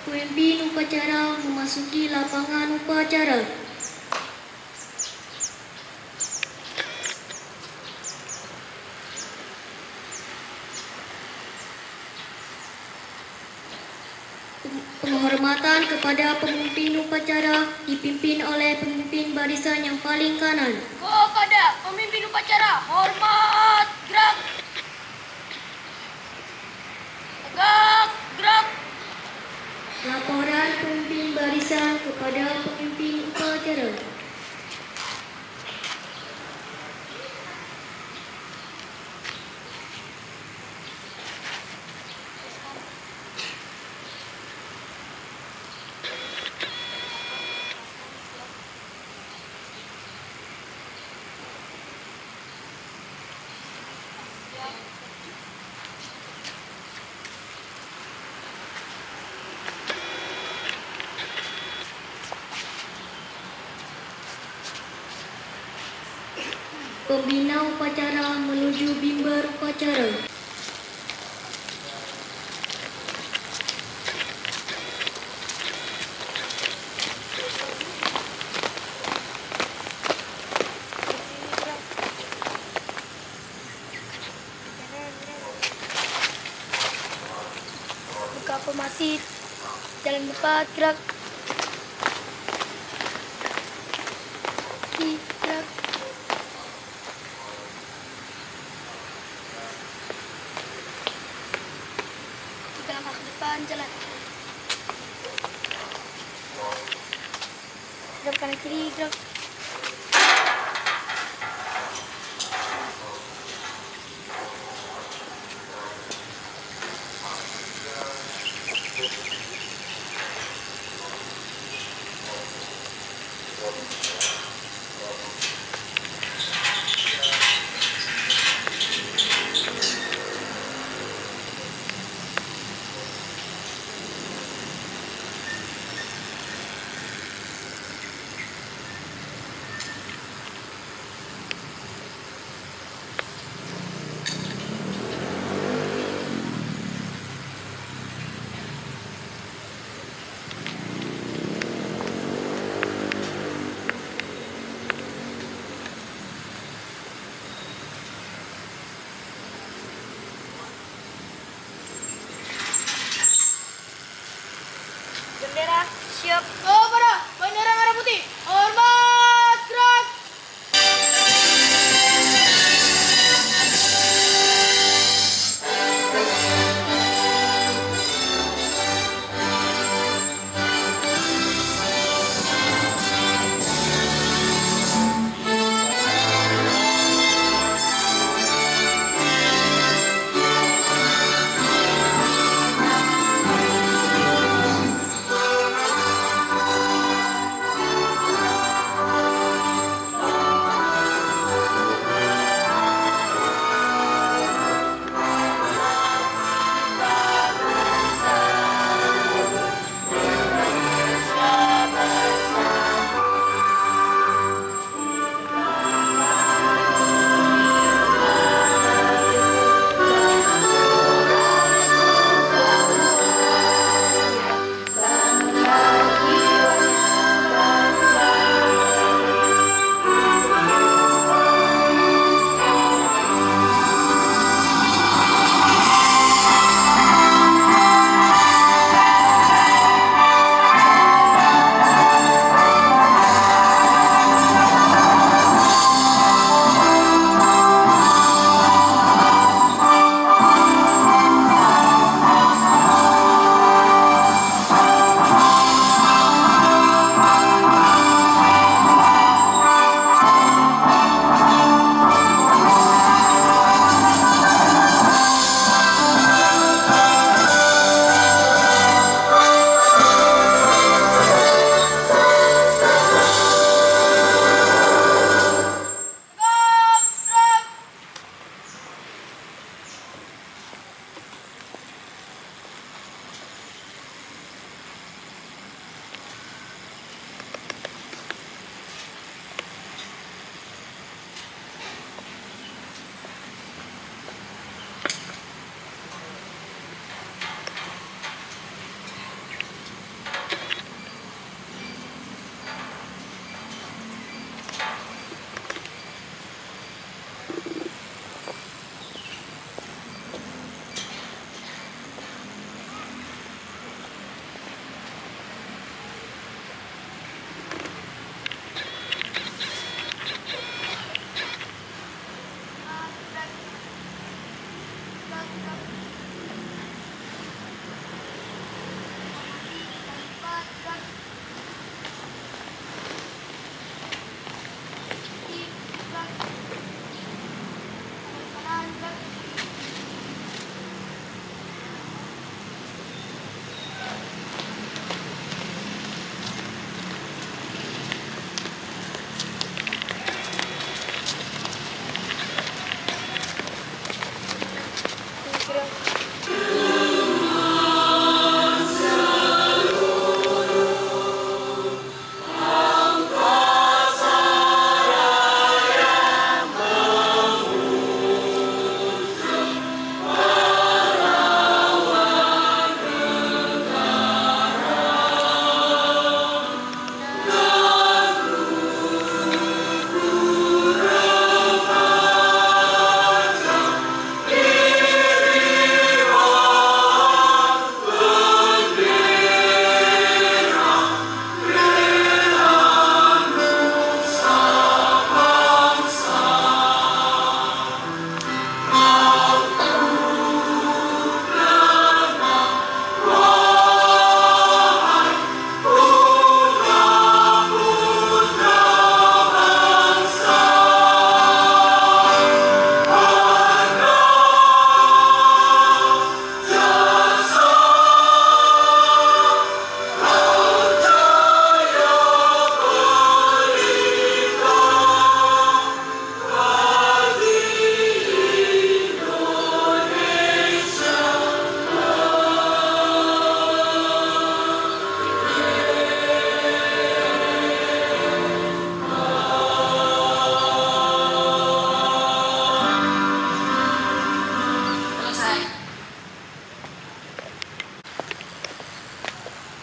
Pemimpin upacara memasuki lapangan upacara. Penghormatan kepada pemimpin upacara dipimpin oleh pemimpin barisan yang paling kanan. Kepada pemimpin upacara, hormat, gerak. Tegak, gerak. Laporan pemimpin barisan kepada pemimpin upacara. Pembina upacara menuju mimbar upacara. Buka formasi, jalan depan, gerak. Gerak. Tiga langkah ke depan, jalan. Gerak kanan kiri, gerak. Bendera siap. Kepada bendera merah putih. Hormat, gerak.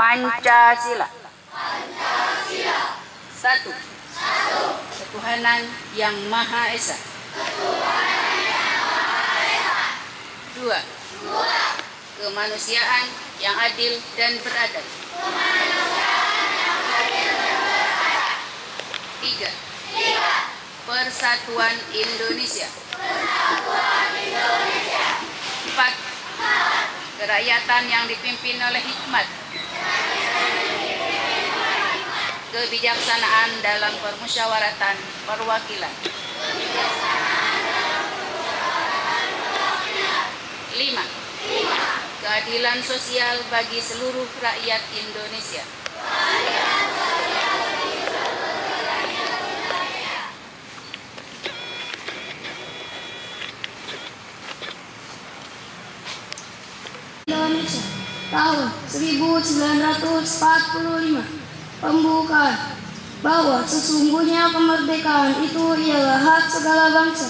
Pancasila. Satu. Ketuhanan yang Maha Esa. Dua. Kemanusiaan yang adil dan beradab. Tiga. Persatuan Indonesia. Empat. Kerakyatan yang dipimpin oleh hikmat. Kebijaksanaan dalam permusyawaratan perwakilan. 5. Keadilan sosial bagi seluruh rakyat Indonesia. Indonesia tahun 1945. Pembukaan bahwa sesungguhnya kemerdekaan itu ialah hak segala bangsa,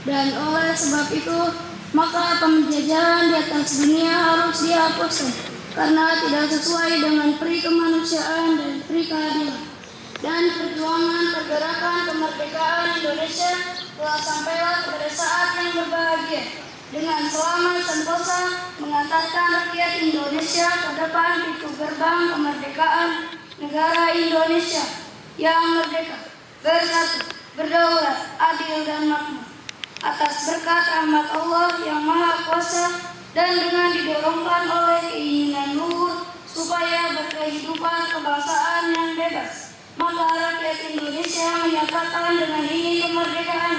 dan oleh sebab itu maka penjajahan di atas dunia harus dihapuskan karena tidak sesuai dengan peri kemanusiaan dan peri keadilan. Dan perjuangan pergerakan kemerdekaan Indonesia telah sampailah pada saat yang berbahagia dengan selamat sentosa mengantarkan rakyat Indonesia ke depan pintu gerbang kemerdekaan negara Indonesia yang merdeka, bersatu, berdaulat, adil dan makmur atas berkat rahmat Allah yang Maha Kuasa dan dengan didorongkan oleh keinginan luhur supaya berkehidupan kebangsaan yang bebas, maka rakyat Indonesia menyatakan dengan ini kemerdekaan.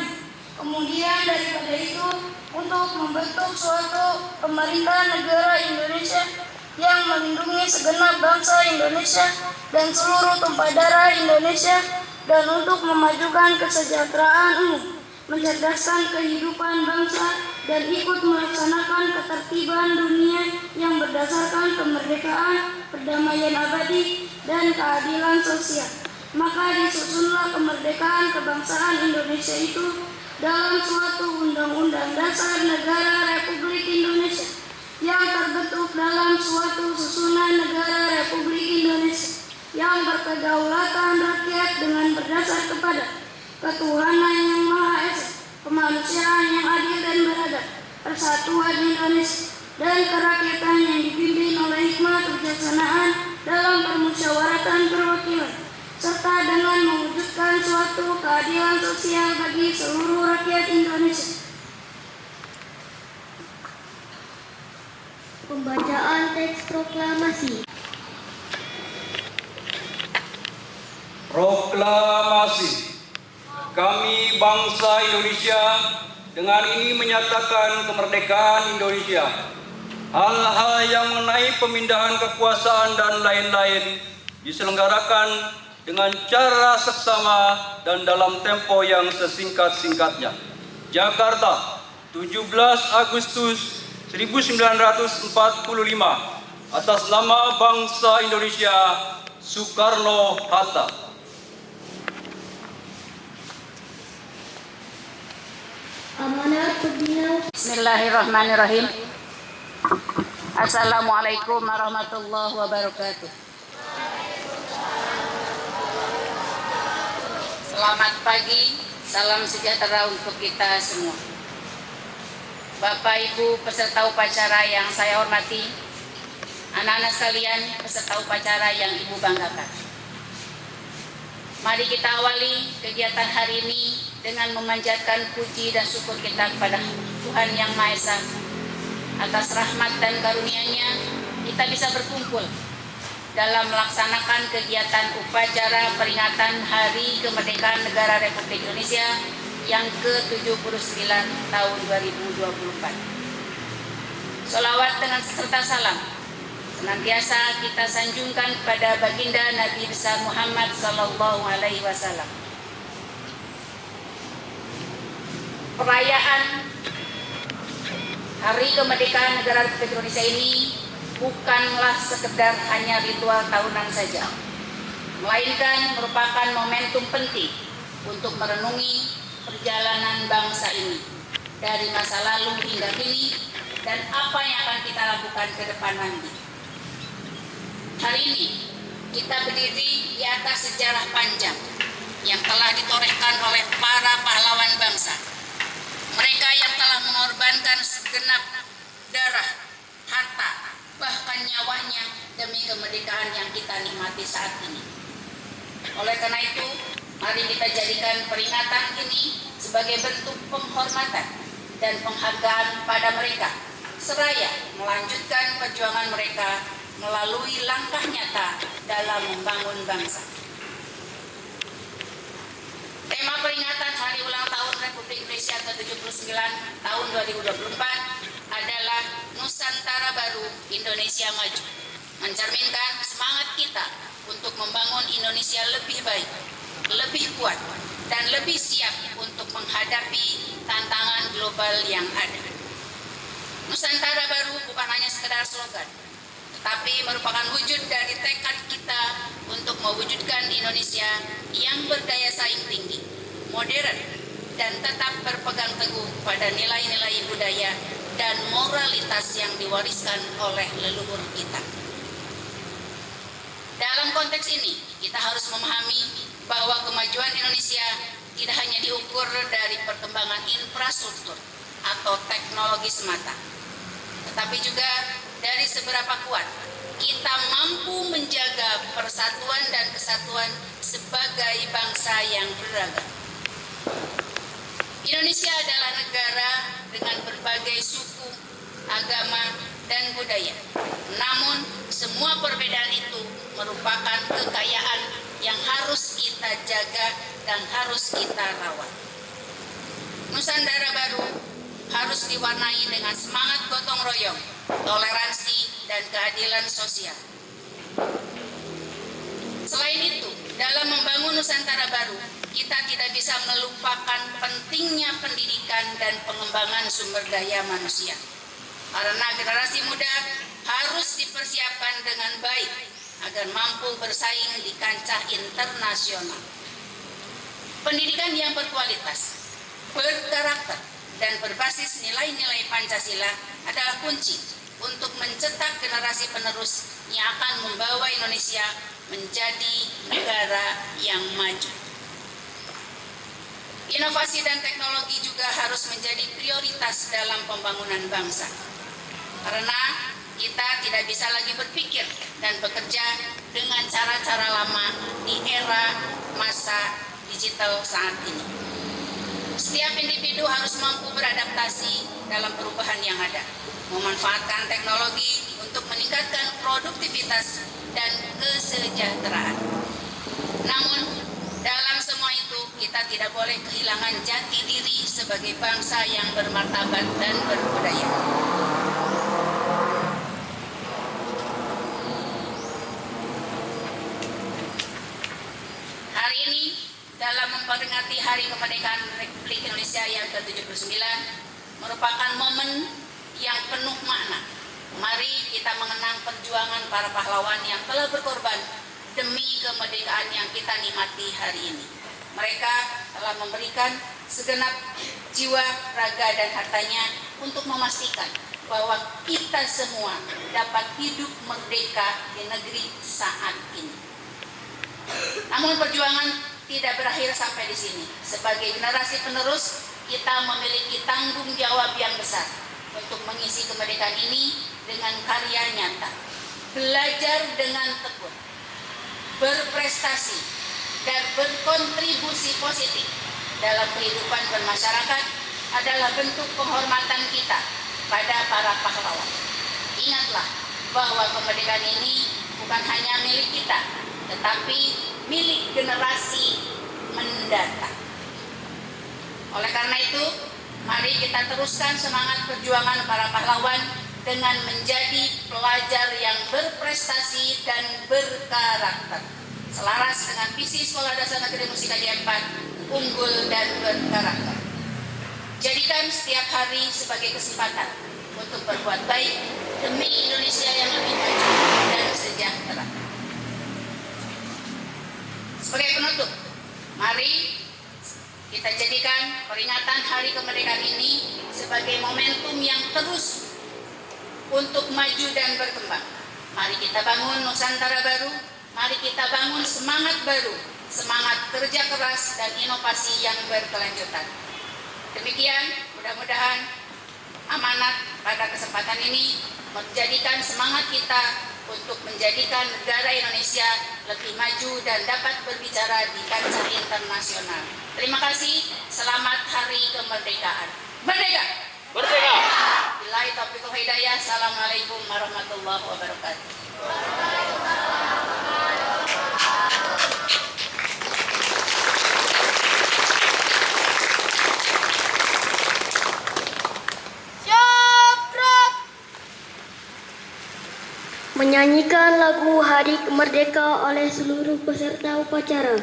Kemudian daripada itu, untuk membentuk suatu pemerintah negara Indonesia yang melindungi segenap bangsa Indonesia dan seluruh tumpah darah Indonesia, dan untuk memajukan kesejahteraan umum, mencerdaskan kehidupan bangsa, dan ikut melaksanakan ketertiban dunia yang berdasarkan kemerdekaan, perdamaian abadi, dan keadilan sosial. Maka disusunlah kemerdekaan kebangsaan Indonesia itu dalam suatu Undang-Undang Dasar Negara Republik Indonesia yang terbentuk dalam suatu susunan negara Republik Indonesia yang berkedaulatan rakyat dengan berdasar kepada ketuhanan yang Maha Esa, kemanusiaan yang adil dan beradab, persatuan Indonesia, dan kerakyatan yang dipimpin oleh hikmat kebijaksanaan dalam permusyawaratan perwakilan, serta dengan mewujudkan suatu keadilan sosial bagi seluruh rakyat Indonesia. Pembacaan teks proklamasi. Proklamasi. Kami bangsa Indonesia dengan ini menyatakan kemerdekaan Indonesia. Hal-hal yang mengenai pemindahan kekuasaan dan lain-lain diselenggarakan dengan cara seksama dan dalam tempo yang sesingkat-singkatnya. Jakarta, 17 Agustus 1945. Atas nama bangsa Indonesia, Soekarno-Hatta. Amanat pembina. Bismillahirrahmanirrahim. Assalamualaikum warahmatullahi wabarakatuh. Selamat pagi, salam sejahtera untuk kita semua. Bapak Ibu peserta upacara yang saya hormati, anak-anak sekalian peserta upacara yang Ibu banggakan. Mari kita awali kegiatan hari ini dengan memanjatkan puji dan syukur kita kepada Tuhan Yang Maha Esa. Atas rahmat dan karunia-Nya kita bisa berkumpul dalam melaksanakan kegiatan upacara peringatan Hari Kemerdekaan Negara Republik Indonesia yang ke-79 tahun 2024. Sholawat dengan serta salam senantiasa kita sanjungkan kepada baginda Nabi besar Muhammad Sallallahu Alaihi Wasallam. Perayaan Hari Kemerdekaan Negara Republik Indonesia ini bukanlah sekedar hanya ritual tahunan saja, melainkan merupakan momentum penting untuk merenungi perjalanan bangsa ini dari masa lalu hingga kini dan apa yang akan kita lakukan ke depan nanti. Hari ini kita berdiri di atas sejarah panjang yang telah ditorehkan oleh para pahlawan bangsa. Mereka yang telah mengorbankan segenap darah, harta, bahkan nyawanya demi kemerdekaan yang kita nikmati saat ini. Oleh karena itu, mari kita jadikan peringatan ini sebagai bentuk penghormatan dan penghargaan pada mereka, seraya melanjutkan perjuangan mereka melalui langkah nyata dalam membangun bangsa. Tema peringatan Hari Ulang Tahun Republik Indonesia ke-79 tahun 2024 adalah Nusantara Baru, Indonesia Maju, mencerminkan semangat kita untuk membangun Indonesia lebih baik, lebih kuat, dan lebih siap untuk menghadapi tantangan global yang ada. Nusantara Baru bukan hanya sekedar slogan, tetapi merupakan wujud dari tekad kita untuk mewujudkan Indonesia yang berdaya saing tinggi, modern, dan tetap berpegang teguh pada nilai-nilai budaya dan moralitas yang diwariskan oleh leluhur kita. Dalam konteks ini, kita harus memahami bahwa kemajuan Indonesia tidak hanya diukur dari perkembangan infrastruktur atau teknologi semata, tetapi juga dari seberapa kuat kita mampu menjaga persatuan dan kesatuan sebagai bangsa yang beragam. Indonesia adalah negara dengan berbagai suku, agama, dan budaya. Namun, semua perbedaan itu merupakan kekayaan yang harus kita jaga dan harus kita rawat. Nusantara Baru harus diwarnai dengan semangat gotong royong, toleransi, dan keadilan sosial. Selain itu, dalam membangun Nusantara Baru, kita tidak bisa melupakan pentingnya pendidikan dan pengembangan sumber daya manusia. Karena generasi muda harus dipersiapkan dengan baik agar mampu bersaing di kancah internasional. Pendidikan yang berkualitas, berkarakter, dan berbasis nilai-nilai Pancasila adalah kunci untuk mencetak generasi penerus yang akan membawa Indonesia menjadi negara yang maju. Inovasi dan teknologi juga harus menjadi prioritas dalam pembangunan bangsa. Karena kita tidak bisa lagi berpikir dan bekerja dengan cara-cara lama di era masa digital saat ini. Setiap individu harus mampu beradaptasi dalam perubahan yang ada, memanfaatkan teknologi untuk meningkatkan produktivitas dan kesejahteraan. Namun, dalam semua itu, kita tidak boleh kehilangan jati diri sebagai bangsa yang bermartabat dan berbudaya. Hari ini, dalam memperingati Hari Kemerdekaan Republik Indonesia yang ke-79, merupakan momen yang penuh makna. Mari kita mengenang perjuangan para pahlawan yang telah berkorban demi kemerdekaan yang kita nikmati hari ini. Mereka telah memberikan segenap jiwa, raga, dan hartanya untuk memastikan bahwa kita semua dapat hidup merdeka di negeri saat ini. Namun perjuangan tidak berakhir sampai di sini. Sebagai generasi penerus, kita memiliki tanggung jawab yang besar untuk mengisi kemerdekaan ini dengan karya nyata. Belajar dengan tekun, berprestasi, dan berkontribusi positif dalam kehidupan bermasyarakat adalah bentuk penghormatan kita pada para pahlawan. Ingatlah bahwa kemerdekaan ini bukan hanya milik kita, tetapi milik generasi mendatang. Oleh karena itu, mari kita teruskan semangat perjuangan para pahlawan dengan menjadi pelajar yang berprestasi dan berkarakter, selaras dengan visi Sekolah Dasar Negeri Musikadi 4, unggul dan berkarakter. Jadikan setiap hari sebagai kesempatan untuk berbuat baik demi Indonesia yang lebih maju dan sejahtera. Sebagai penutup, mari kita jadikan peringatan Hari Kemerdekaan ini sebagai momentum yang terus untuk maju dan berkembang, Mari kita bangun Nusantara baru, mari kita bangun semangat baru, semangat kerja keras dan inovasi yang berkelanjutan. Demikian, mudah-mudahan amanat pada kesempatan ini menjadikan semangat kita untuk menjadikan negara Indonesia lebih maju dan dapat berbicara di kancah internasional. Terima kasih, selamat Hari Kemerdekaan. Merdeka! Merdeka! Billahi taufiq wal hidayah. Assalamualaikum warahmatullahi wabarakatuh. Menyanyikan lagu Hari Kemerdekaan oleh seluruh peserta upacara.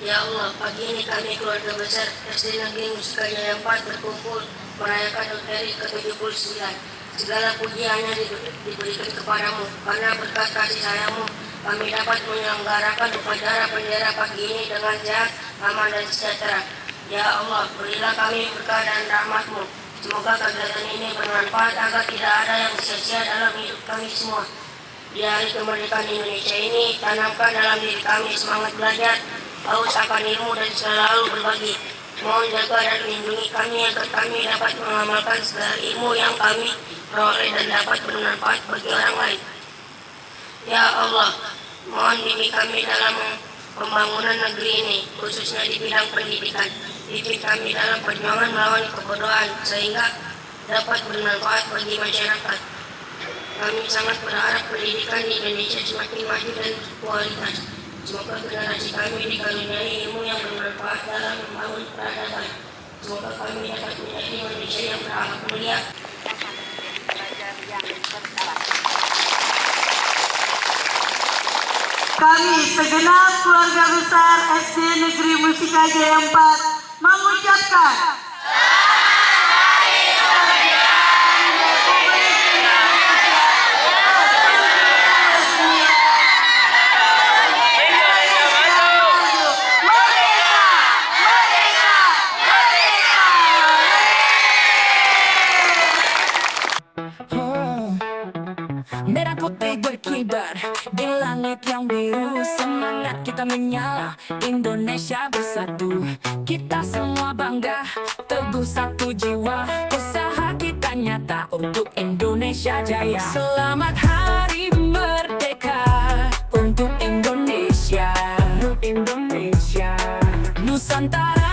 Ya Allah, pagi ini kami keluarga besar SD Negeri Mustika Jaya 4 berkumpul merayakan HUT RI ke-79. Segala puji hanya diberikan kepadamu, karena berkat kasih sayangmu kami dapat menyelenggarakan upacara bendera pagi ini dengan sehat, aman dan sejahtera. Ya Allah, berilah kami berkah dan rahmat-Mu. Semoga kegiatan ini bermanfaat agar tidak ada yang sia-sia dalam hidup kami semua. Di Hari Kemerdekaan Indonesia ini, tanamkan dalam diri kami semangat belajar, haus akan ilmu dan selalu berbagi. Mohon jaga dan lindungi kami agar kami dapat mengamalkan segala ilmu yang kami peroleh dan dapat bermanfaat bagi orang lain. Ya Allah, mohon bimbing kami dalam pembangunan negeri ini, khususnya di bidang pendidikan. Bimbing kami dalam perjuangan melawan kebodohan, sehingga dapat bermanfaat bagi masyarakat. Kami sangat berharap pendidikan di Indonesia semakin maju dan kualitas. Semoga generasi kami dikaruniai ilmu yang bermanfaat dalam membangun peradaban. Semoga kami dapat menjadi manusia yang berakhlak mulia. Kami segenap keluarga besar SD Negeri Mustika Jaya 4 mengucapkan merah putih berkibar di langit yang biru, semangat kita menyala, Indonesia bersatu. Kita semua bangga, teguh satu jiwa, usaha kita nyata untuk Indonesia jaya. Selamat Hari Merdeka untuk Indonesia, Nusantara.